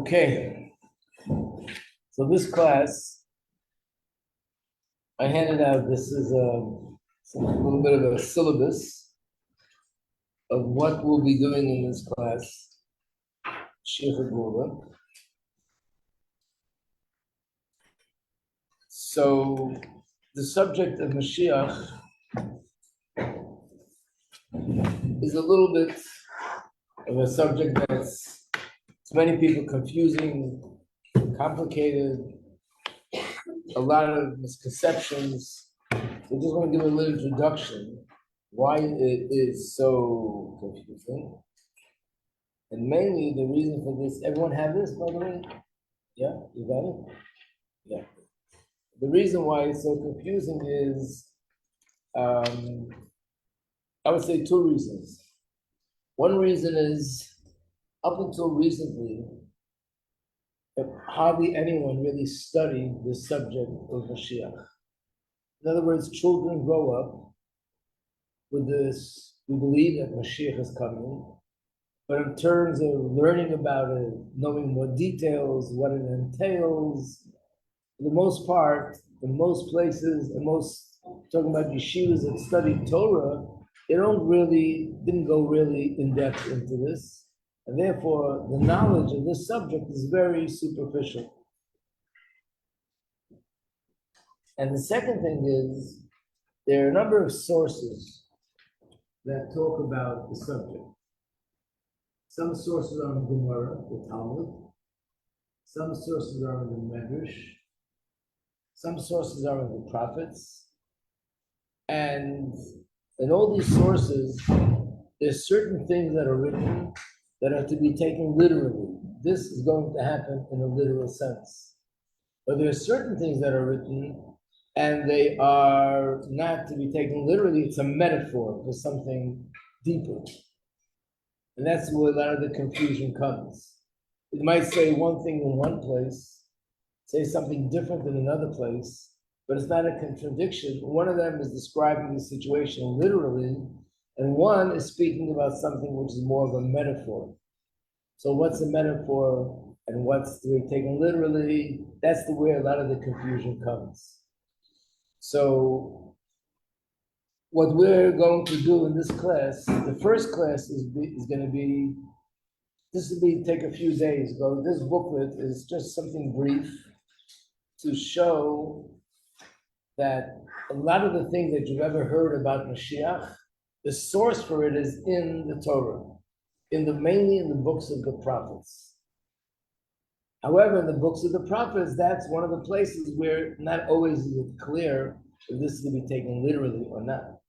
Okay, so this class, I handed out, this is a little bit of a syllabus of what we'll be doing in this class, Moshiach Geulah. So the subject of Mashiach is a little bit of a subject that's to many people confusing, complicated, a lot of misconceptions. We just want to give a little introduction why it is so confusing. And mainly the reason for this, everyone have this, by the way? Yeah, you got it? Yeah. The reason why it's so confusing is, I would say two reasons. One reason is, up until recently, hardly anyone really studied the subject of Mashiach. In other words, children grow up with this, we believe that Mashiach is coming, but in terms of learning about it, knowing more details, what it entails, for the most part, in most places, talking about yeshivas that study Torah, they didn't go really in depth into this. And therefore, the knowledge of this subject is very superficial. And the second thing is, there are a number of sources that talk about the subject. Some sources are in Gemara, the Talmud. Some sources are in the Medrash. Some sources are in the prophets. And in all these sources, there's certain things that are written that are to be taken literally. This is going to happen in a literal sense. But there are certain things that are written and they are not to be taken literally. It's a metaphor for something deeper. And that's where a lot of the confusion comes. It might say one thing in one place, say something different in another place, but it's not a contradiction. One of them is describing the situation literally, and one is speaking about something which is more of a metaphor. So what's a metaphor and what's to be taken literally? That's where a lot of the confusion comes. So what we're going to do in this class, the first class is going to be, take a few days. This booklet is just something brief to show that a lot of the things that you've ever heard about Mashiach, the source for it is in the Torah, mainly in the books of the prophets. However, in the books of the prophets, that's one of the places where not always is it clear if this is to be taken literally or not.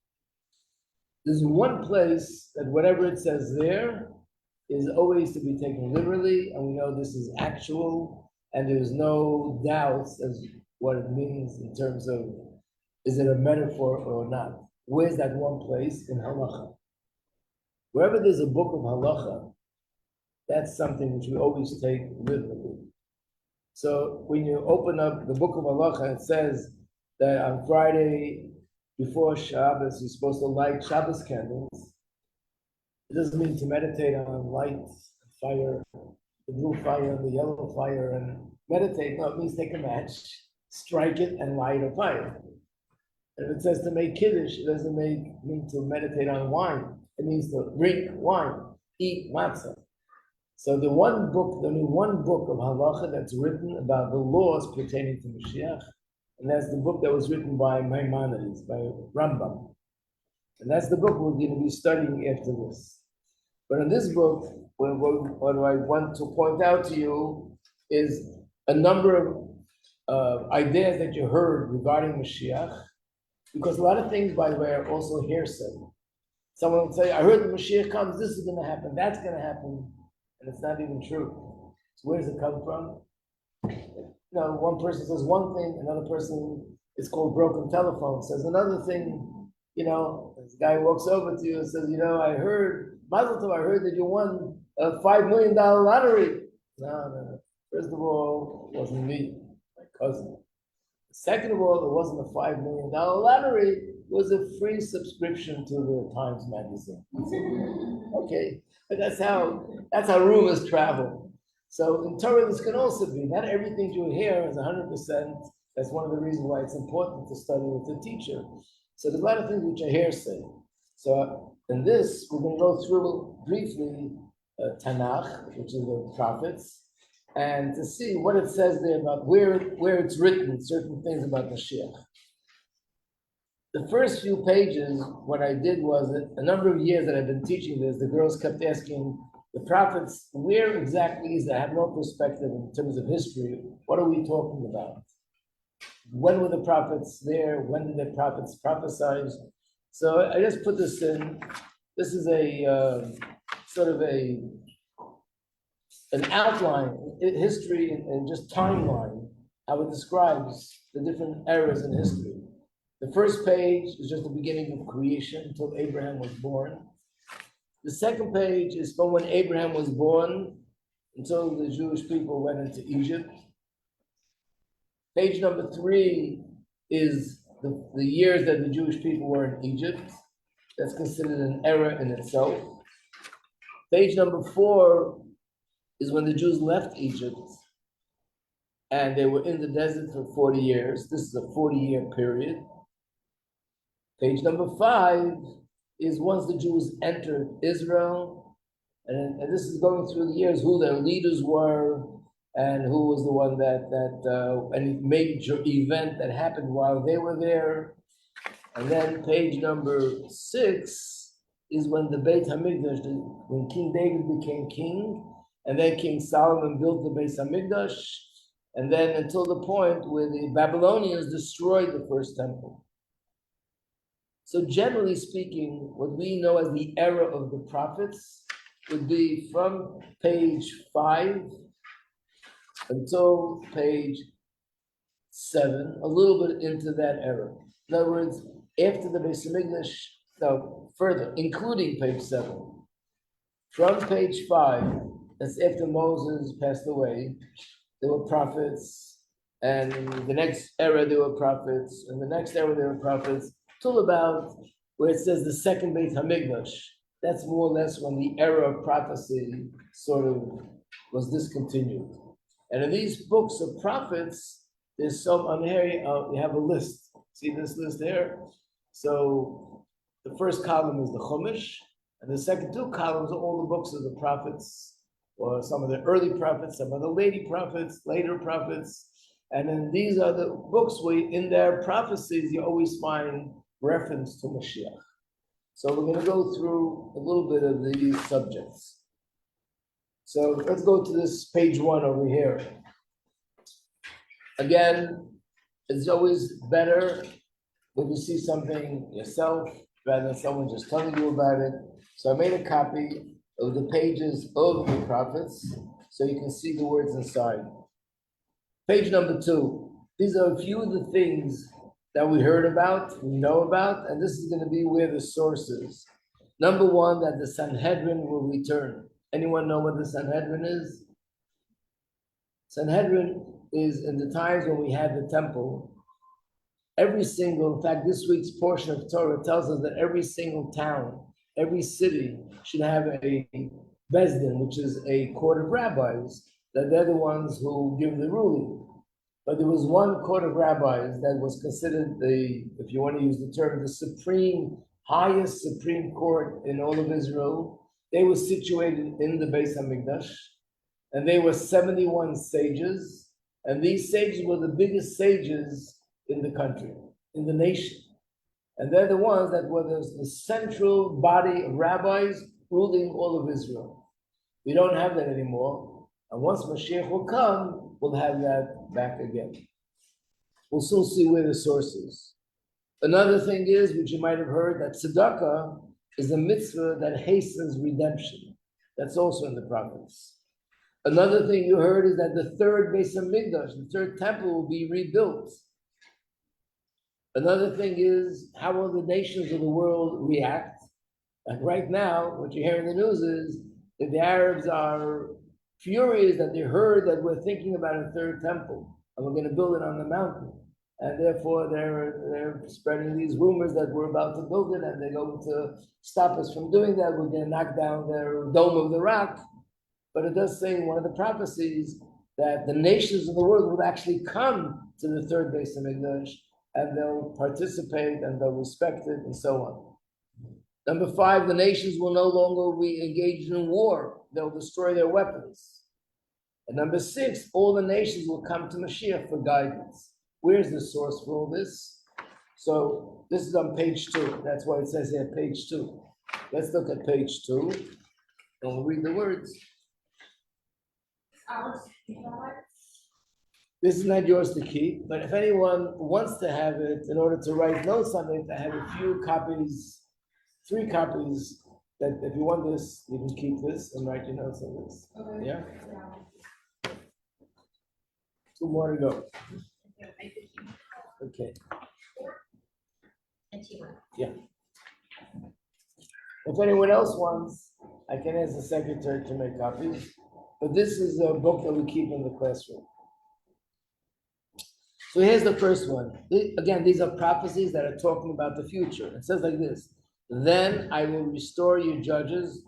There's one place that whatever it says there is always to be taken literally, and we know this is actual, and there's no doubts as what it means in terms of, is it a metaphor or not? Where's that one place? In halacha. Wherever there's a book of halacha, that's something which we always take literally. So when you open up the book of halacha, it says that on Friday before Shabbos, you're supposed to light Shabbos candles. It doesn't mean to meditate on light, fire, the blue fire and the yellow fire and meditate. No, it means take a match, strike it, and light a fire. And if it says to make kiddush, it doesn't mean to meditate on wine. It means to drink wine, eat matzah. So the only one book of halacha that's written about the laws pertaining to Mashiach, and that's the book that was written by Maimonides, by Rambam. And that's the book we're going to be studying after this. But in this book, what I want to point out to you is a number of ideas that you heard regarding Mashiach, because a lot of things, by the way, are also hearsay. Someone will say, I heard the Mashiach comes, this is going to happen, that's going to happen, and it's not even true. So where does it come from? One person says one thing, another person, it's called broken telephone, says another thing. This guy walks over to you and says, I heard, Mazel Tov, I heard that you won a $5 million lottery. No. First of all, it wasn't me, my cousin. Second of all, it wasn't a $5 million lottery, it was a free subscription to the Times magazine. Okay, but that's how rumors travel. So in Torah, this can also be, not everything you hear is 100%. That's one of the reasons why it's important to study with the teacher. So there's a lot of things which are hearsay. So in this, we're going to go through briefly Tanakh, which is the prophets, and to see what it says there about where it's written, certain things about Mashiach. The first few pages, what I did was, a number of years that I've been teaching this, the girls kept asking, the prophets, where exactly is that? I have no perspective in terms of history. What are we talking about? When were the prophets there? When did the prophets prophesy? So I just put this in. This is a sort of an outline, history and just timeline, how it describes the different eras in history. The first page is just the beginning of creation until Abraham was born. The second page is from when Abraham was born until the Jewish people went into Egypt. Page number 3 is the years that the Jewish people were in Egypt. That's considered an era in itself. Page number 4 is when the Jews left Egypt and they were in the desert for 40 years. This is a 40-year period. Page number 5 is once the Jews entered Israel, and this is going through the years, who their leaders were, and who was the one that any major event that happened while they were there. And then page number 6 is when the Beit HaMikdash, when King David became king, and then King Solomon built the Beit HaMikdash, and then until the point where the Babylonians destroyed the first temple. So generally speaking, what we know as the era of the prophets would be from page 5 until page 7, a little bit into that era. In other words, after the Beis HaMikdash, no, further, including page 7. From page 5, that's after Moses passed away, there were prophets, and the next era there were prophets, and the next era there were prophets, till about where it says the second Beit HaMikdash. That's more or less when the era of prophecy sort of was discontinued. And in these books of prophets, there's some on here, you have a list. See this list here? So the first column is the Chumash, and the second 2 columns are all the books of the prophets, or some of the early prophets, some of the later prophets. And then these are the books where in their prophecies you always find reference to Mashiach. So we're going to go through a little bit of these subjects. So let's go to this page 1 over here. Again, it's always better when you see something yourself rather than someone just telling you about it. So I made a copy of the pages of the prophets so you can see the words inside. Page number 2. These are a few of the things that we heard about, we know about, and this is going to be where the source is. Number 1, that the Sanhedrin will return. Anyone know what the Sanhedrin is? Sanhedrin is in the times when we had the temple. In fact, this week's portion of Torah tells us that every single town, every city should have a Bezdin, which is a court of rabbis, that they're the ones who give the ruling. But there was one court of rabbis that was considered if you want to use the term, the highest supreme court in all of Israel. They were situated in the Beis HaMikdash, and they were 71 sages, and these sages were the biggest sages in the country, in the nation. And they're the ones that were the central body of rabbis ruling all of Israel. We don't have that anymore. And once Mashiach will come, we'll have that back again. We'll soon see where the source is. Another thing is, which you might have heard, that tzedakah is a mitzvah that hastens redemption. That's also in the prophets. Another thing you heard is that the third Beis HaMikdash, the third temple, will be rebuilt. Another thing is, how will the nations of the world react? Like right now, what you hear in the news is that the Arabs are furious that they heard that we're thinking about a third temple and we're going to build it on the mountain. And therefore, they're spreading these rumors that we're about to build it and they're going to stop us from doing that. We're going to knock down their Dome of the Rock. but it does say in one of the prophecies that the nations of the world will actually come to the third Beis Hamikdash, and they'll participate and they'll respect it and so on. Number 5, the nations will no longer be engaged in war. They'll destroy their weapons. And number 6, all the nations will come to Mashiach for guidance. Where's the source for all this? So this is on page 2. That's why it says here, page 2. Let's look at page 2, and we'll read the words. This is not yours to keep, but if anyone wants to have it in order to write notes on it, I have a few copies, 3 copies, that if you want this, you can keep this and write your notes on this. Okay. Yeah? 2 more to go. Okay. Yeah. If anyone else wants, I can ask the secretary to make copies. But this is a book that we keep in the classroom. So here's the first one. Again, these are prophecies that are talking about the future. It says like this: then I will restore your judges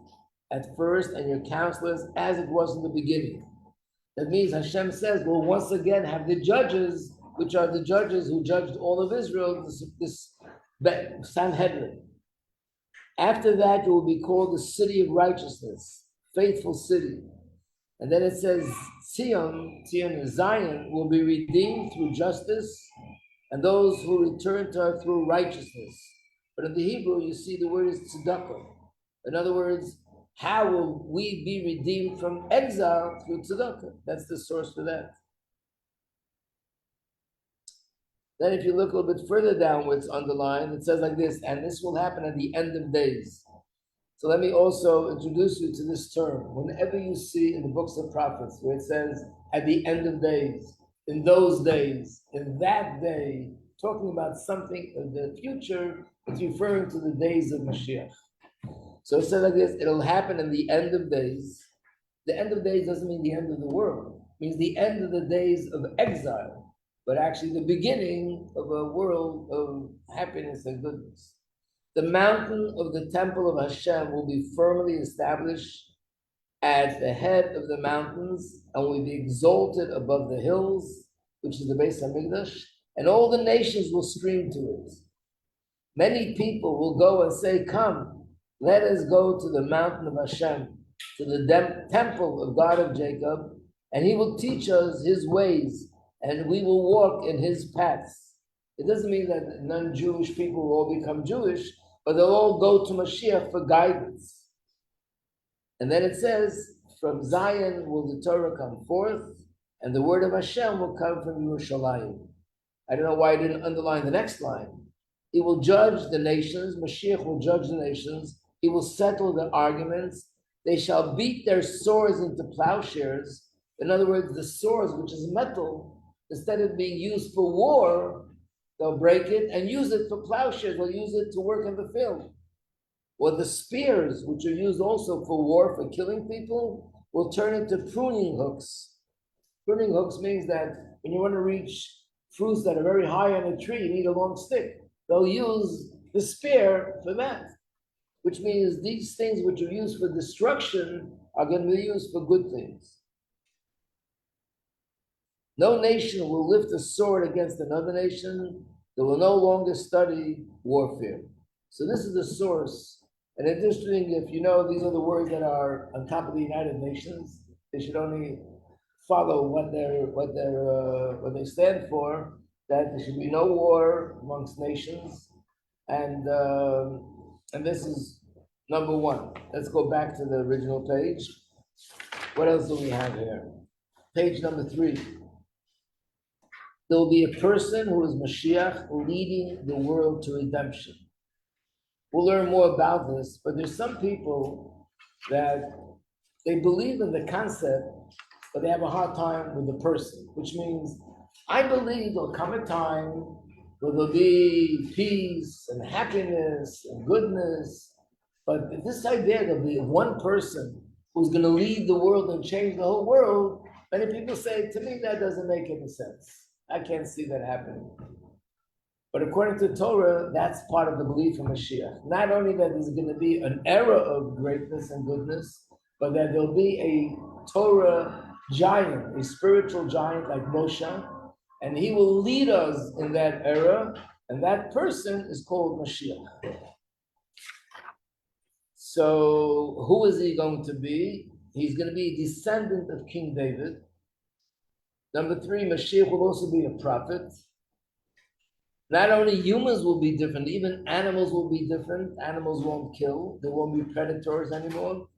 at first and your counselors as it was in the beginning. That means Hashem says we'll once again have the judges, which are the judges who judged all of Israel, this Sanhedrin. After that, you will be called the city of righteousness, faithful city. And then it says, Zion and Zion will be redeemed through justice, and those who return to her through righteousness. But in the Hebrew, you see the word is tzedakah. In other words, how will we be redeemed from exile through tzedakah? That's the source for that. Then if you look a little bit further down where it's underlined, it says like this, and this will happen at the end of days. So let me also introduce you to this term. Whenever you see in the books of prophets where it says, at the end of days, in those days, in that day, talking about something of the future, it's referring to the days of Mashiach. So it says like this, it'll happen in the end of days. The end of days doesn't mean the end of the world. It means the end of the days of exile, but actually the beginning of a world of happiness and goodness. The mountain of the temple of Hashem will be firmly established at the head of the mountains and will be exalted above the hills, which is the Beis Hamikdash, and all the nations will stream to it. Many people will go and say, come, let us go to the mountain of Hashem, to the temple of God of Jacob, and he will teach us his ways, and we will walk in his paths. It doesn't mean that non-Jewish people will all become Jewish, but they'll all go to Mashiach for guidance. And then it says, from Zion will the Torah come forth, and the word of Hashem will come from Yerushalayim. I don't know why I didn't underline the next line. He will judge the nations, Mashiach will judge the nations, he will settle the arguments, they shall beat their swords into plowshares. In other words, the swords, which is metal, instead of being used for war, they'll break it and use it for plowshares. They'll use it to work in the field. Or the spears, which are used also for war, for killing people, will turn into pruning hooks. Pruning hooks means that when you want to reach fruits that are very high on a tree, you need a long stick. They'll use the spear for that, which means these things which are used for destruction are going to be used for good things. No nation will lift a sword against another nation. They will no longer study warfare. So this is the source. And it's interesting, if you know, these are the words that are on top of the United Nations. They should only follow what they stand for. That there should be no war amongst nations, and this is number 1. Let's go back to the original page. What else do we have here? Page number 3. There will be a person who is Mashiach leading the world to redemption. We'll learn more about this, but there's some people that they believe in the concept, but they have a hard time with the person, which means I believe there'll come a time where there'll be peace and happiness and goodness, but this idea there'll be one person who's going to lead the world and change the whole world, many people say, to me, that doesn't make any sense. I can't see that happening. But according to Torah, that's part of the belief in Mashiach. Not only that there's going to be an era of greatness and goodness, but that there'll be a Torah giant, a spiritual giant like Moshe, and he will lead us in that era, and that person is called Mashiach. So who is he going to be? He's going to be a descendant of King David. Number three, Mashiach will also be a prophet. Not only humans will be different, even animals will be different. Animals won't kill. There won't be predators anymore.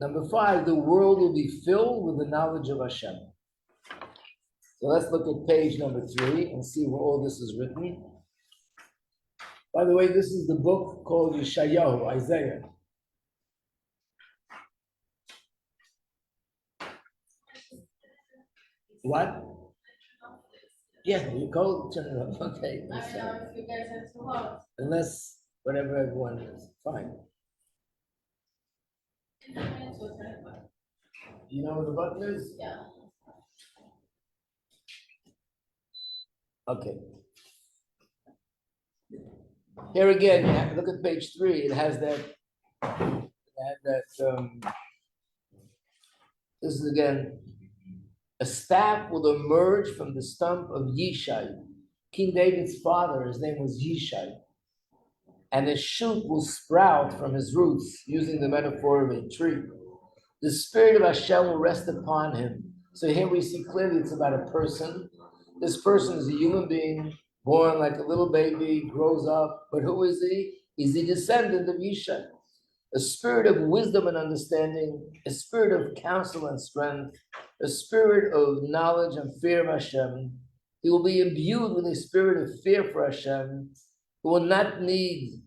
Number five, the world will be filled with the knowledge of Hashem. So let's look at page number 3 and see where all this is written. By the way, this is the book called Yeshayahu, Isaiah. What? Yeah, you call turn it off. Okay. I don't know if you guys are too hot. Unless whatever everyone is. Fine. You know where the button is? Yeah. Okay. Here again, look at page 3. It has this is again, a staff will emerge from the stump of Yishai. King David's father, his name was Yishai. And a shoot will sprout from his roots, using the metaphor of a tree. The spirit of Hashem will rest upon him. So here we see clearly it's about a person. This person is a human being, born like a little baby, grows up. But who is he? He's the descendant of Yishai. A spirit of wisdom and understanding, a spirit of counsel and strength, a spirit of knowledge and fear of Hashem. He will be imbued with a spirit of fear for Hashem, who will not need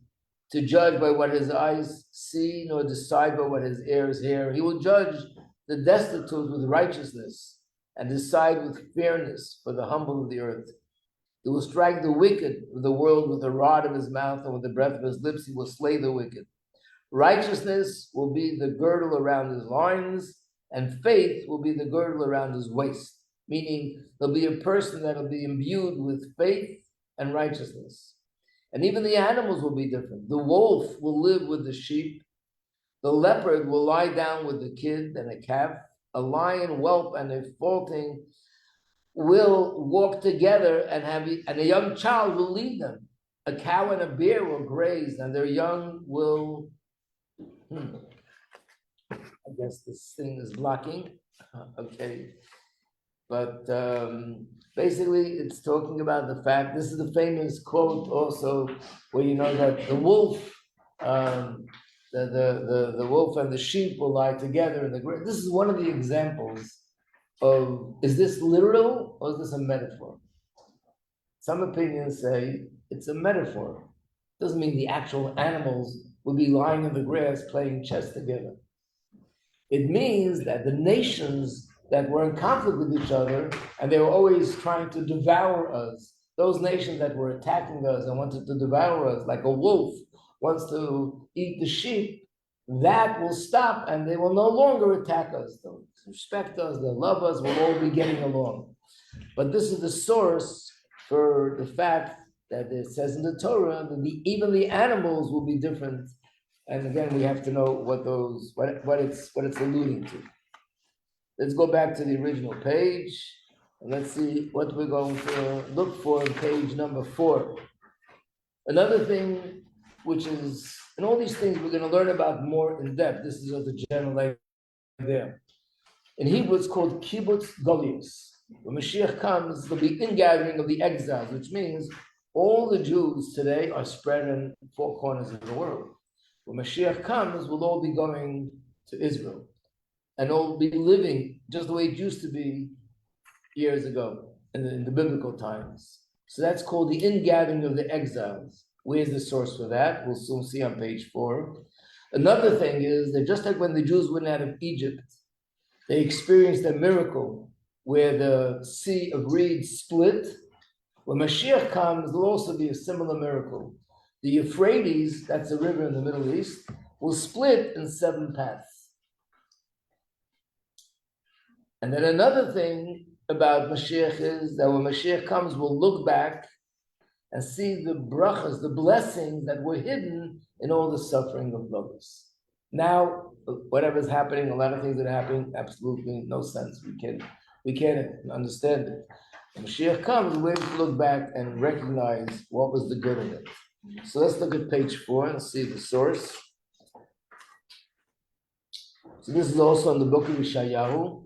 to judge by what his eyes see, nor decide by what his ears hear. He will judge the destitute with righteousness and decide with fairness for the humble of the earth. He will strike the wicked of the world with the rod of his mouth, and with the breath of his lips he will slay the wicked. Righteousness will be the girdle around his loins, and faith will be the girdle around his waist. Meaning, there'll be a person that will be imbued with faith and righteousness. And even the animals will be different. The wolf will live with the sheep. The leopard will lie down with the kid and a calf. A lion, whelp, and a faulting will walk together, and a young child will lead them. A cow and a bear will graze, and their young will... I guess this thing is blocking. Okay. But basically, it's talking about the fact, this is the famous quote also, where you know that the wolf, the wolf and the sheep will lie together in the grass. This is one of the examples of, is this literal or is this a metaphor? Some opinions say it's a metaphor. Doesn't mean the actual animals will be lying in the grass playing chess together. It means that the nations that were in conflict with each other, and they were always trying to devour us, those nations that were attacking us and wanted to devour us, like a wolf wants to eat the sheep, that will stop and they will no longer attack us. They'll respect us, they'll love us, we'll all be getting along. But this is the source for the fact that it says in the Torah that even the animals will be different. And again, we have to know what it's alluding to. Let's go back to the original page and let's see what we're going to look for on page number 4. Another thing, which is, and all these things we're going to learn about more in depth. This is the general idea. In Hebrew, it's called kibbutz golius. When Mashiach comes, there'll be ingathering of the exiles, which means all the Jews today are spread in 4 corners of the world. When Mashiach comes, we'll all be going to Israel. And all be living just the way it used to be years ago in the biblical times. So that's called the ingathering of the exiles. Where's the source for that? We'll soon see on page 4. Another thing is that just like when the Jews went out of Egypt, they experienced a miracle where the Sea of Reeds split. When Mashiach comes, there'll also be a similar miracle. The Euphrates, that's a river in the Middle East, will split in 7 paths. And then another thing about Mashiach is that when Mashiach comes, we'll look back and see the brachas, the blessings that were hidden in all the suffering of those. Now, whatever's happening, a lot of things that are happening, absolutely no sense. We can't understand it. When Mashiach comes, we're able to look back and recognize what was the good in it. So let's look at page 4 and see the source. So this is also in the book of Yeshayahu.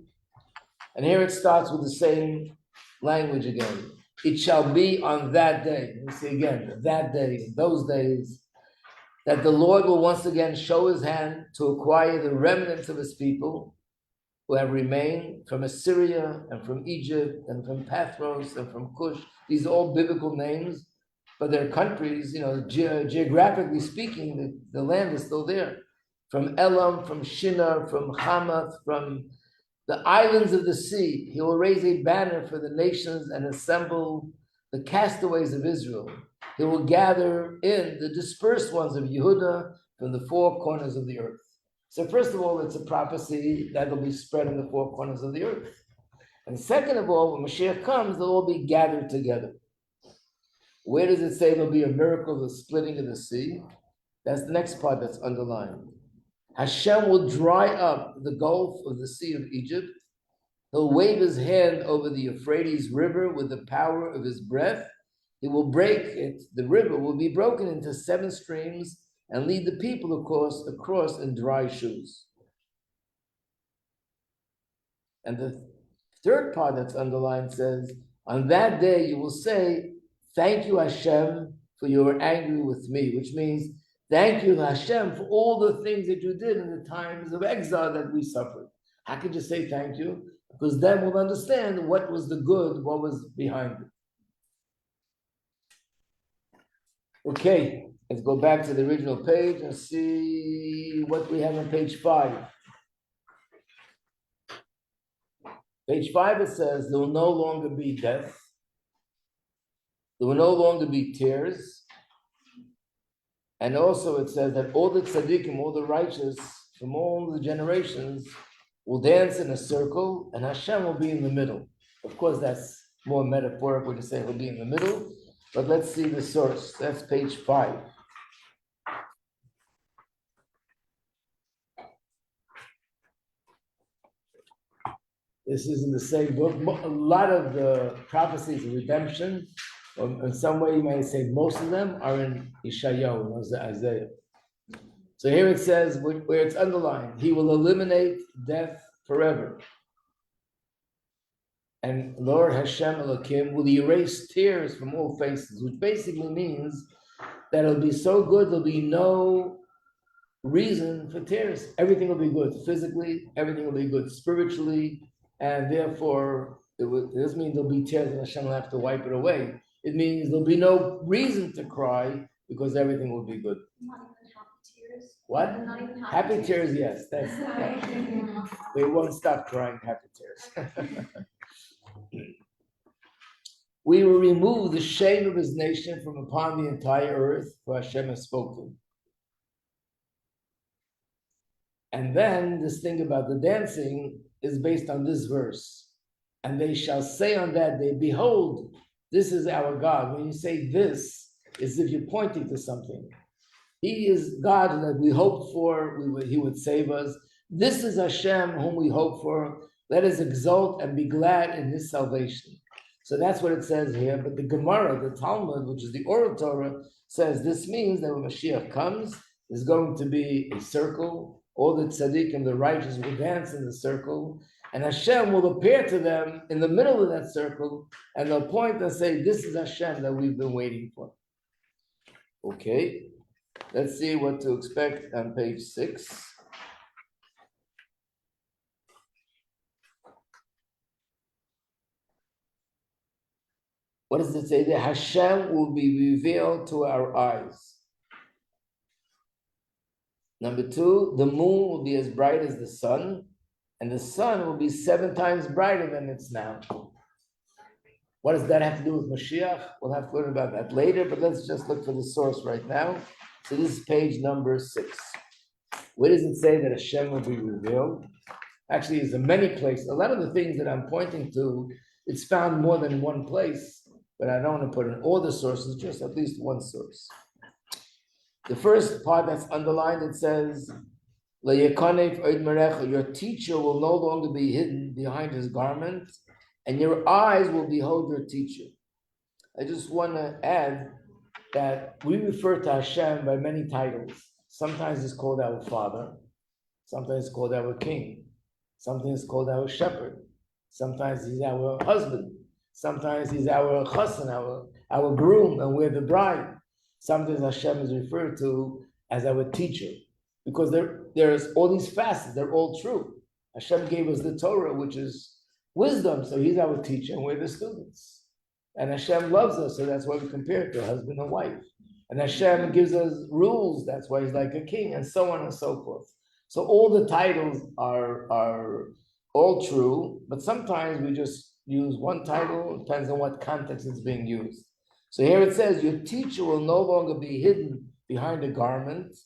And here it starts with the same language again. It shall be on that day. Let me see again, that day, those days, that the Lord will once again show his hand to acquire the remnants of his people who have remained from Assyria and from Egypt and from Pathros and from Cush. These are all biblical names, but they're countries, geographically speaking, the land is still there. From Elam, from Shinar, from Hamath, from the islands of the sea. He will raise a banner for the nations and assemble the castaways of Israel. He will gather in the dispersed ones of Yehuda from the four corners of the earth. So first of all, it's a prophecy that will be spread in the four corners of the earth. And second of all, when Mashiach comes, they'll all be gathered together. Where does it say there'll be a miracle of the splitting of the sea? That's the next part that's underlined. Hashem will dry up the gulf of the Sea of Egypt. He'll wave his hand over the Euphrates River with the power of his breath. He will break it. The river will be broken into 7 streams and lead the people across in dry shoes. And the third part that's underlined says, on that day you will say, thank you Hashem for you were angry with me, which means thank you Hashem for all the things that you did in the times of exile that we suffered. How could you say thank you? Because then we'll understand what was the good, what was behind it. Okay, let's go back to the original page and see what we have on page 5. Page 5, it says, there will no longer be death. There will no longer be tears. And also it says that all the tzaddikim, all the righteous from all the generations will dance in a circle and Hashem will be in the middle. Of course, that's more metaphorical to say he'll be in the middle, but let's see the source. That's page 5. This is in the same book. A lot of the prophecies of redemption, in some way you might say most of them, are in Yeshayahu, Isaiah. So here it says, where it's underlined, he will eliminate death forever. And Lord Hashem Elokim will erase tears from all faces, which basically means that it'll be so good, there'll be no reason for tears. Everything will be good physically, everything will be good spiritually, and therefore, it doesn't mean there'll be tears and Hashem will have to wipe it away. It means there'll be no reason to cry because everything will be good. Not even happy tears. What? Not even happy tears, yes. We won't stop crying happy tears. We will remove the shame of his nation from upon the entire earth, for Hashem has spoken. And then this thing about the dancing is based on this verse. And they shall say on that day, behold, this is our God. When you say this, it's as if you're pointing to something. He is God that we hoped for, he would save us. This is Hashem whom we hope for. Let us exult and be glad in his salvation. So that's what it says here. But the Gemara, the Talmud, which is the oral Torah, says this means that when Mashiach comes, there's going to be a circle. All the tzaddik and the righteous will dance in the circle. And Hashem will appear to them in the middle of that circle. And they'll point and say, this is Hashem that we've been waiting for. Okay. Let's see what to expect on page 6. What does it say there? Hashem will be revealed to our eyes. Number 2, the moon will be as bright as the sun, and the sun will be 7 times brighter than it's now. What does that have to do with Moshiach? We'll have to learn about that later, but let's just look for the source right now. So this is page number 6. Where does it say that Hashem will be revealed? Actually, there's many places. A lot of the things that I'm pointing to, it's found more than one place, but I don't want to put in all the sources, just at least one source. The first part that's underlined, it says, Your teacher will no longer be hidden behind his garment, and your eyes will behold your teacher. I just want to add that we refer to Hashem by many titles. Sometimes it's called our Father, sometimes it's called our King, sometimes it's called our Shepherd, sometimes he's our husband, sometimes he's our chassan, our groom, and we're the bride. Sometimes Hashem is referred to as our teacher, because there's all these facets, they're all true. Hashem gave us the Torah, which is wisdom, so he's our teacher and we're the students. And Hashem loves us, so that's why we compare it to husband and wife. And Hashem gives us rules, that's why he's like a king, and so on and so forth. So all the titles are all true, but sometimes we just use one title, it depends on what context it's being used. So here it says, your teacher will no longer be hidden behind a garment,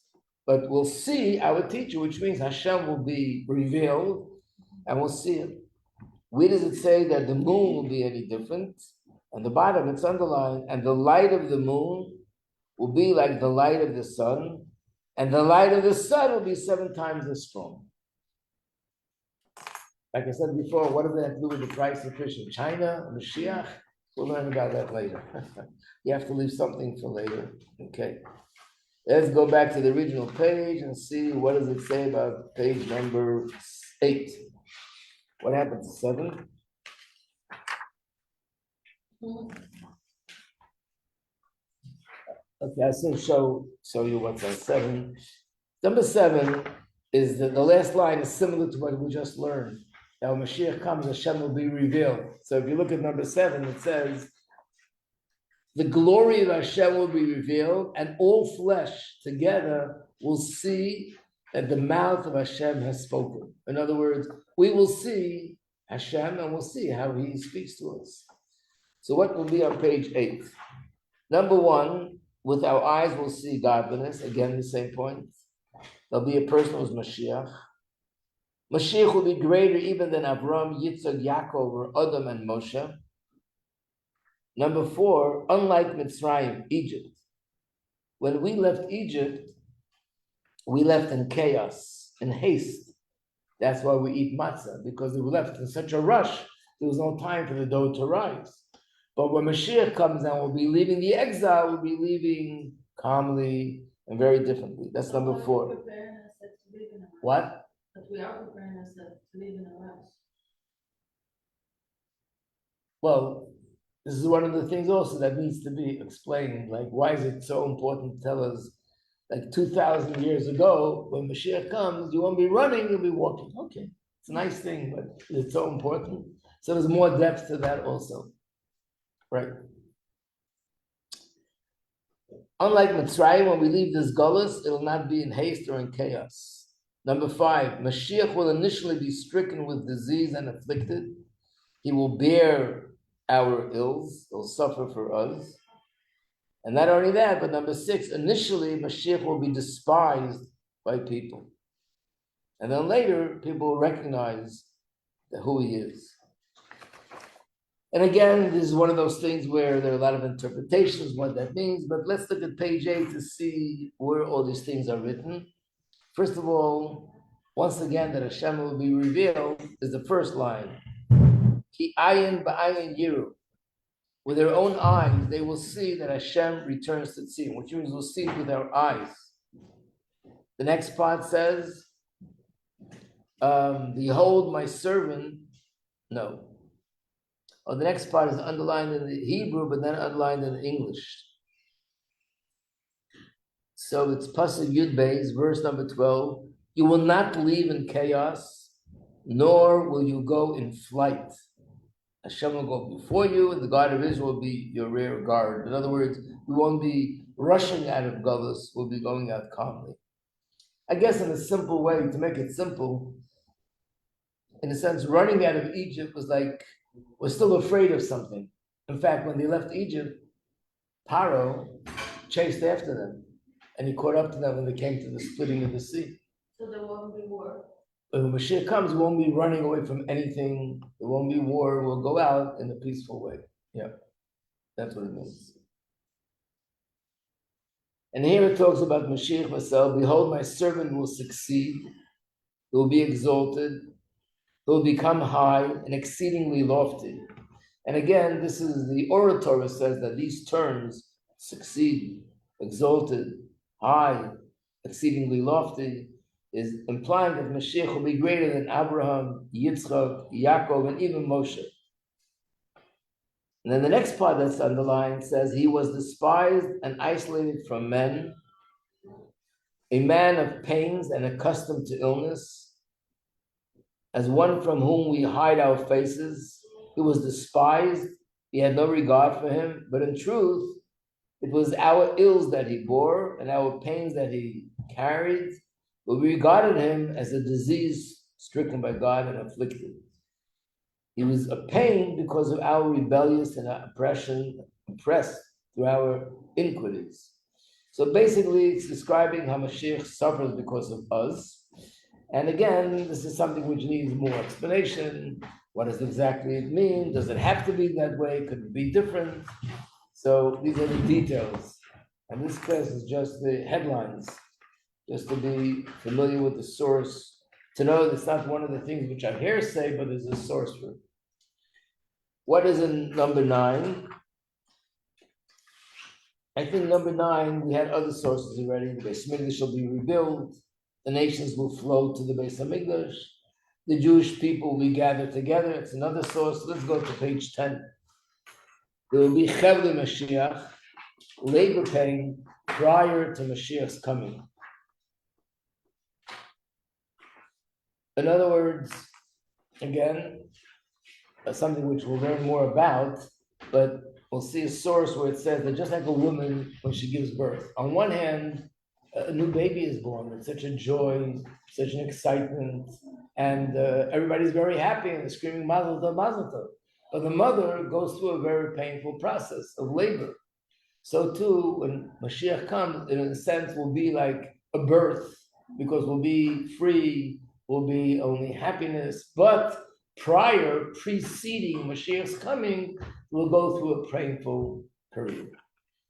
but we'll see our teacher, which means Hashem will be revealed, and we'll see him. Where does it say that the moon will be any different? On the bottom, it's underlined, and the light of the moon will be like the light of the sun, and the light of the sun will be 7 times as strong. Like I said before, what does that have to do with the price of fish in China, Moshiach? We'll learn about that later. You have to leave something for later. Okay. Let's go back to the original page and see what does it say about page number 8. What happened to 7? Okay, I still show you what's on 7. Number 7 is the last line is similar to what we just learned. Now, when Mashiach comes, Hashem will be revealed. So if you look at number 7, it says, the glory of Hashem will be revealed, and all flesh together will see that the mouth of Hashem has spoken. In other words, we will see Hashem, and we'll see how he speaks to us. So what will be on page 8? Number 1, with our eyes we'll see godliness. Again, the same point. There'll be a person who's Mashiach. Mashiach will be greater even than Avram, Yitzchak, Yaakov, or Adam and Moshe. Number 4, unlike Mitzrayim, Egypt. When we left Egypt, we left in chaos, in haste. That's why we eat matzah, because we left in such a rush, there was no time for the dough to rise. But when Mashiach comes and we'll be leaving the exile, we'll be leaving calmly and very differently. That's number 4. What? But we are preparing ourselves to live in a rush. Well, this is one of the things also that needs to be explained. Like, why is it so important to tell us, like 2,000 years ago, when Mashiach comes, you won't be running, you'll be walking. Okay, it's a nice thing, but it's so important. So there's more depth to that also. Right. Unlike Mitzrayim, when we leave this Gullus, it will not be in haste or in chaos. Number 5, Mashiach will initially be stricken with disease and afflicted. He will bear our ills, he'll suffer for us. And not only that, but number 6, initially Mashiach will be despised by people. And then later, people will recognize who he is. And again, this is one of those things where there are a lot of interpretations, what that means, but let's look at page 8 to see where all these things are written. First of all, once again, that Hashem will be revealed is the first line. Ki ayin ba'ayin yiru. With their own eyes, they will see that Hashem returns to Tzim, which means we'll see it with our eyes. The next part says, behold my servant, no. Oh, the next part is underlined in the Hebrew, but then underlined in English. So it's Pasuk Yud Beis, verse number 12. You will not leave in chaos, nor will you go in flight. Hashem will go before you, and the God of Israel will be your rear guard. In other words, we won't be rushing out of Gullus, we'll be going out calmly. I guess in a simple way, to make it simple, in a sense, running out of Egypt was like, we're still afraid of something. In fact, when they left Egypt, Paro chased after them, and he caught up to them when they came to the splitting of the sea. So there won't be war. When Mashiach comes, we won't be running away from anything. There won't be war. We'll go out in a peaceful way. Yeah, that's what it means. And here it talks about Mashiach Masel. Behold, my servant will succeed. He will be exalted. He will become high and exceedingly lofty. And again, this is the oratory says that these terms, succeed, exalted, high, exceedingly lofty, is implying that Mashiach will be greater than Abraham, Yitzchak, Yaakov, and even Moshe. And then the next part that's underlined says, he was despised and isolated from men, a man of pains and accustomed to illness, as one from whom we hide our faces. He was despised, he had no regard for him, but in truth, it was our ills that he bore and our pains that he carried, but we regarded him as a disease stricken by God and afflicted. He was a pain because of our rebellious and oppressed through our iniquities. So basically, it's describing how Mashiach suffers because of us. And again, this is something which needs more explanation. What does exactly it mean? Does it have to be that way? Could it be different? So these are the details. And this class is just the headlines, just to be familiar with the source, to know that it's not one of the things which I hearsay, but there's a source for it. What is in number 9? I think number 9, we had other sources already. The Beis Hamikdash shall be rebuilt. The nations will flow to the Beis Hamikdash. The Jewish people will be gathered together. It's another source. Let's go to page 10. There will be Chevli Mashiach, labor pain prior to Mashiach's coming. In other words, again, something which we'll learn more about, but we'll see a source where it says that just like a woman when she gives birth, on one hand, a new baby is born. It's such a joy, such an excitement, and everybody's very happy and screaming Mazel Tov, Mazel Tov. But the mother goes through a very painful process of labor. So too, when Mashiach comes, in a sense, will be like a birth, because we'll be free, will be only happiness. But preceding Mashiach's coming, we'll go through a painful period.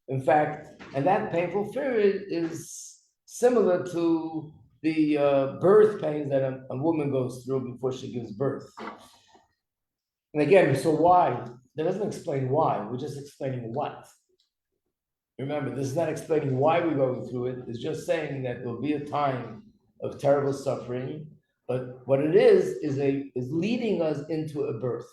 In fact, and that painful period is similar to the birth pains that a woman goes through before she gives birth. And again, so why? That doesn't explain why, we're just explaining what. Remember, this is not explaining why we're going through it, it's just saying that there'll be a time of terrible suffering, but what it is leading us into a birth.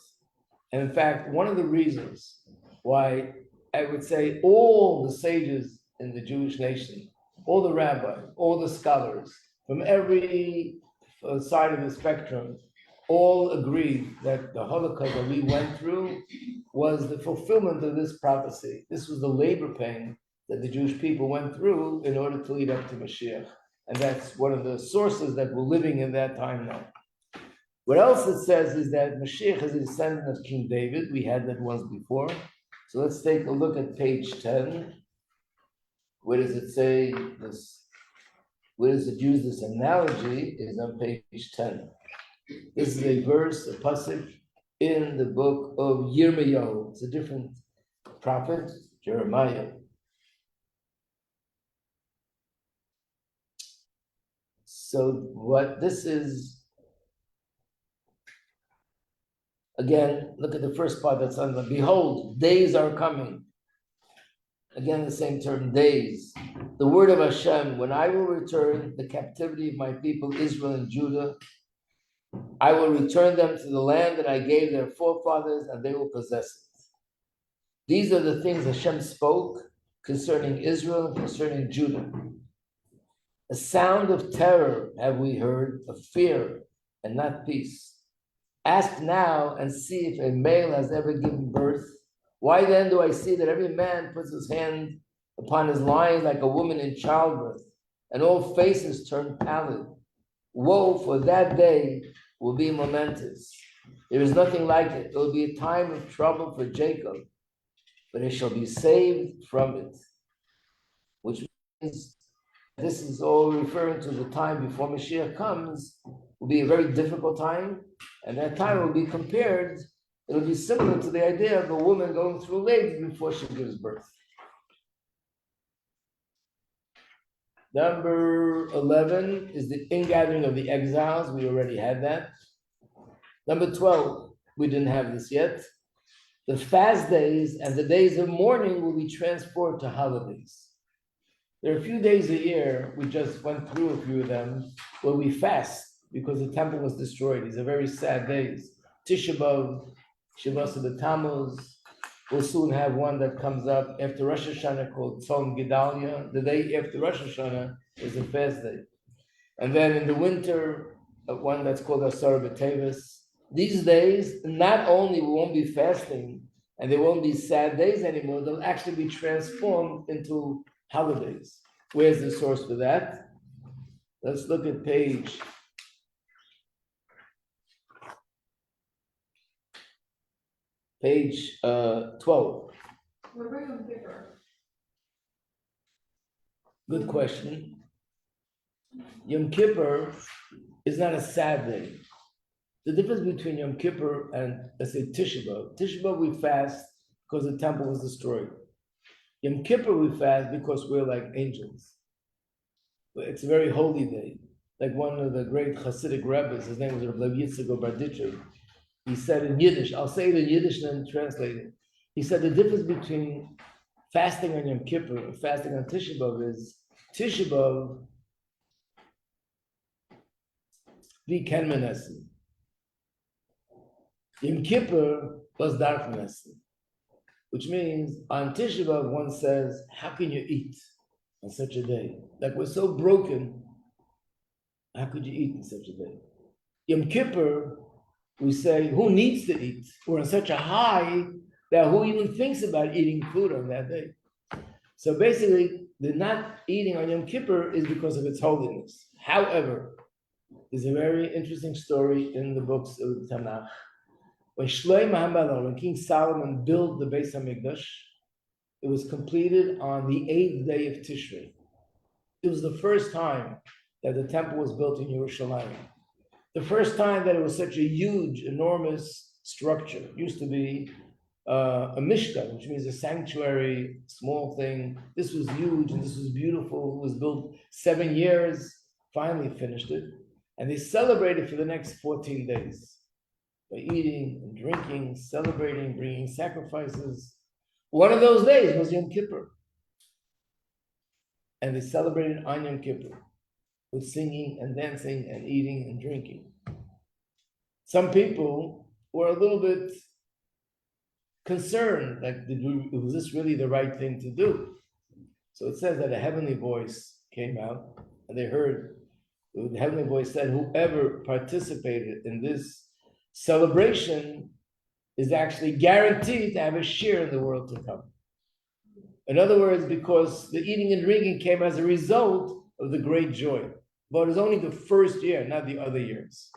And in fact, one of the reasons why I would say all the sages in the Jewish nation, all the rabbis, all the scholars, from every side of the spectrum, all agreed that the Holocaust that we went through was the fulfillment of this prophecy. This was the labor pain that the Jewish people went through in order to lead up to Mashiach. And that's one of the sources that we're living in that time now. What else it says is that Mashiach is a descendant of King David. We had that once before. So let's take a look at page 10. Where does it say this? Where does it use this analogy? Is on page 10. This is a verse, a pasuk in the book of Yirmiyahu. It's a different prophet, Jeremiah. So what this is, again, look at the first part that's on the, behold, days are coming. Again, the same term, days. The word of Hashem, when I will return the captivity of my people, Israel and Judah, I will return them to the land that I gave their forefathers, and they will possess it. These are the things Hashem spoke concerning Israel and concerning Judah. A sound of terror have we heard, of fear and not peace. Ask now and see if a male has ever given birth. Why then do I see that every man puts his hand upon his lion like a woman in childbirth, and all faces turn pallid? Woe, for that day will be momentous. There is nothing like it. It will be a time of trouble for Jacob, but it shall be saved from it. Which means this is all referring to the time before Mashiach comes, will be a very difficult time, and that time will be compared, it'll be similar to the idea of a woman going through labor before she gives birth. Number 11 is the ingathering of the exiles. We already had that. Number 12, we didn't have this yet. The fast days and the days of mourning will be transformed to holidays. There are a few days a year, we just went through a few of them, where we fast because the temple was destroyed. These are very sad days. Tisha B'Av, Shavuos B'Tammuz. We'll soon have one that comes up after Rosh Hashanah called Tzom Gedalia. The day after Rosh Hashanah is a fast day. And then in the winter, one that's called Asar B'Tevis. These days, not only we won't be fasting and there won't be sad days anymore, they'll actually be transformed into holidays. Where's the source for that? Let's look at page 12. We're Yom Kippur. Good question. Yom Kippur is not a sad day. The difference between Yom Kippur and, let's say, Tisha B'Av we fast because the temple was destroyed. Yom Kippur we fast because we're like angels. It's a very holy day. Like one of the great Hasidic rabbis, his name was Rabbi Yitzchak Barditcher. He said in Yiddish, I'll say it in Yiddish and then translate it. He said the difference between fasting on Yom Kippur and fasting on Tisha B'Av is Tisha B'Av vi ken men essen. Yom Kippur was darfen essen. Which means on Tisha B'Av one says, how can you eat on such a day? Like we're so broken, how could you eat on such a day? Yom Kippur, we say, who needs to eat? We're on such a high that who even thinks about eating food on that day? So basically, the not eating on Yom Kippur is because of its holiness. However, there's a very interesting story in the books of the Tanakh. When King Solomon built the Beis HaMikdash, it was completed on the 8th day of Tishrei. It was the first time that the temple was built in Yerushalayim. The first time that it was such a huge, enormous structure. It used to be a mishkan, which means a sanctuary, small thing. This was huge and this was beautiful. It was built 7 years, finally finished it. And they celebrated for the next 14 days by eating and drinking, celebrating, bringing sacrifices. One of those days was Yom Kippur. And they celebrated on Yom Kippur with singing and dancing and eating and drinking. Some people were a little bit concerned, like, was this really the right thing to do? So it says that a heavenly voice came out and they heard, the heavenly voice said, whoever participated in this celebration is actually guaranteed to have a share in the world to come. In other words, because the eating and drinking came as a result of the great joy. But it was only the first year, not the other years.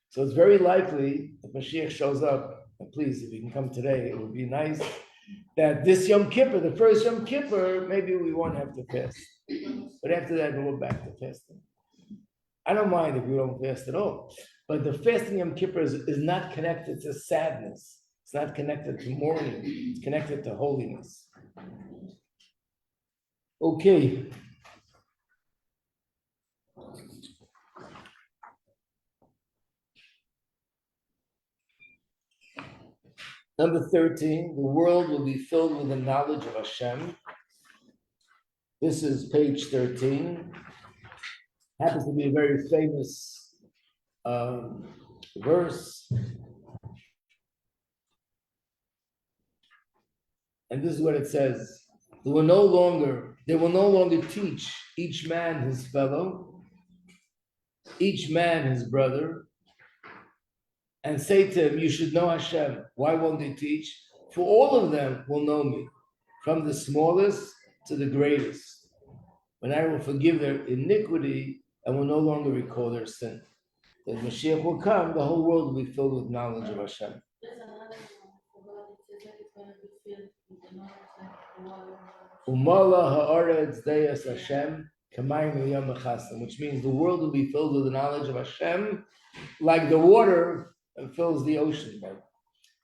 So it's very likely that Moshiach shows up, and please, if you can come today, it would be nice, that this Yom Kippur, the first Yom Kippur, maybe we won't have to fast. But after that, we'll go back to fasting. I don't mind if we don't fast at all. But the fasting Yom Kippur is not connected to sadness. It's not connected to mourning. It's connected to holiness. Okay. Number 13, the world will be filled with the knowledge of Hashem. This is page 13. Happens to be a very famous verse. And this is what it says. They will no longer teach each man his fellow, each man his brother, and say to him, you should know Hashem. Why won't they teach? For all of them will know me, from the smallest to the greatest. When I will forgive their iniquity and will no longer recall their sin. When Mashiach will come, the whole world will be filled with knowledge of Hashem. There's another one about it says that it's going to be filled with the knowledge like the water. Umala ha'aretz deyas Hashem kamayim yom echasam, which means the world will be filled with the knowledge of Hashem, like the water fills the ocean. Right?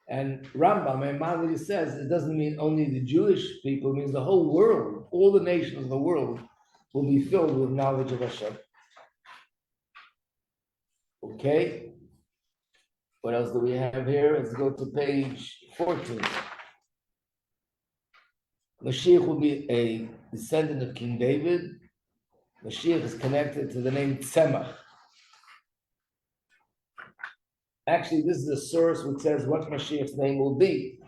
And Rambam, Maimonides says it doesn't mean only the Jewish people, it means the whole world, all the nations of the world will be filled with knowledge of Hashem. Okay? What else do we have here? Let's go to page 14. Moshiach will be a descendant of King David. Moshiach is connected to the name Tzemach. Actually, this is a source which says what Mashiach's name will be,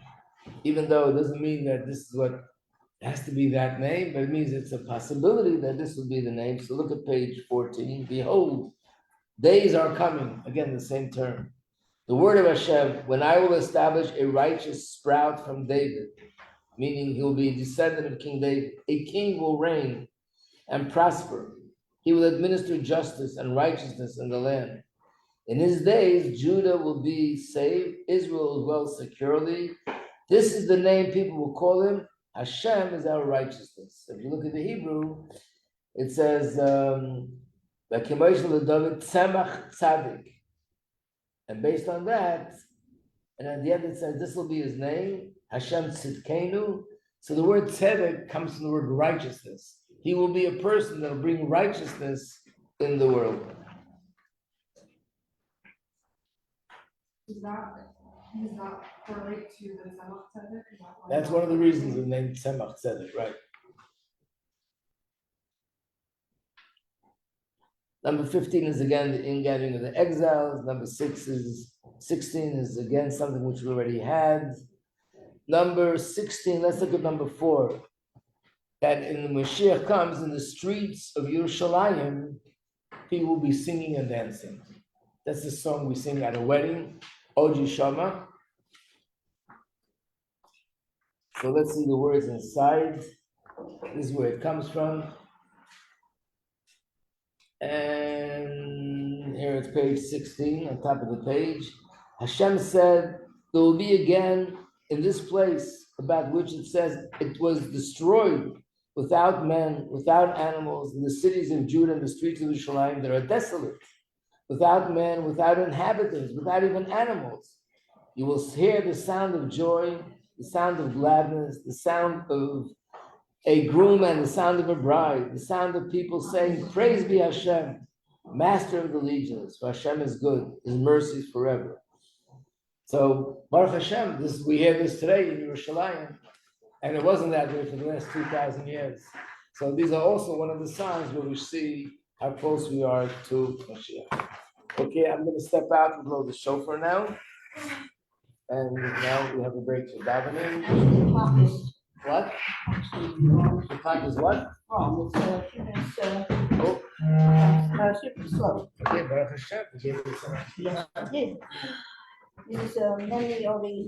even though it doesn't mean that this is what has to be that name, but it means it's a possibility that this will be the name. So look at page 14. Behold, days are coming. Again, the same term. The word of Hashem, when I will establish a righteous sprout from David, meaning he will be a descendant of King David. A king will reign and prosper. He will administer justice and righteousness in the land. In his days, Judah will be saved. Israel will dwell securely. This is the name people will call him. Hashem is our righteousness. If you look at the Hebrew, it says, David Tzemach Tzadik. And based on that, and at the end it says, this will be his name, Hashem Tzidkenu. So the word tzedek comes from the word righteousness. He will be a person that will bring righteousness in the world. Does that correlate to the Tzemach Tzedek? That's one of the reasons the name Tzemach Tzedek, right? Number 15 is again the ingathering of the exiles. Number 16 is again something which we already had. Number 16, let's look at number 4. That in the Moshiach comes in the streets of Yerushalayim, people will be singing and dancing. That's the song we sing at a wedding, Oji Shama. So let's see the words inside. This is where it comes from. And here it's page 16, on top of the page. Hashem said, there will be again in this place about which it says it was destroyed without men, without animals, in the cities of Judah and the streets of Yerushalayim that are desolate, without men, without inhabitants, without even animals. You will hear the sound of joy, the sound of gladness, the sound of a groom and the sound of a bride, the sound of people saying, praise be Hashem, master of the legions, for Hashem is good, his mercy is forever. So, Baruch Hashem, we hear this today in Yerushalayim, and it wasn't that way for the last 2,000 years. So these are also one of the signs where we see how close we are to Moshiach. Okay, I'm going to step out and blow the shofar now. And now we have a break for davening. What? The clock is what? Oh. Super slow. Okay, Baruch Hashem. Yes, I did. There's many already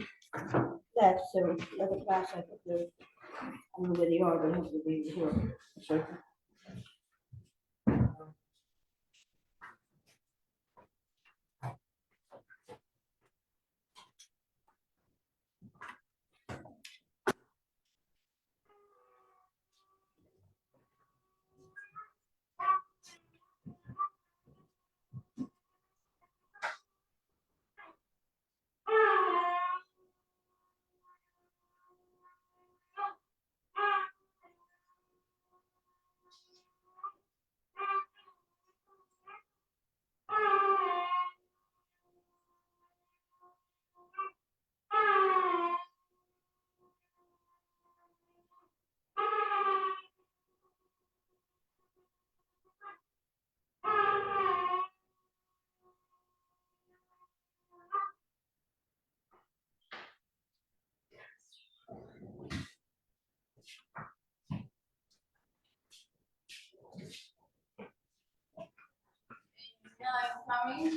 left, so the other class I put the, I don't know where they are, but I have to be here. Sure. Yeah, I'm coming.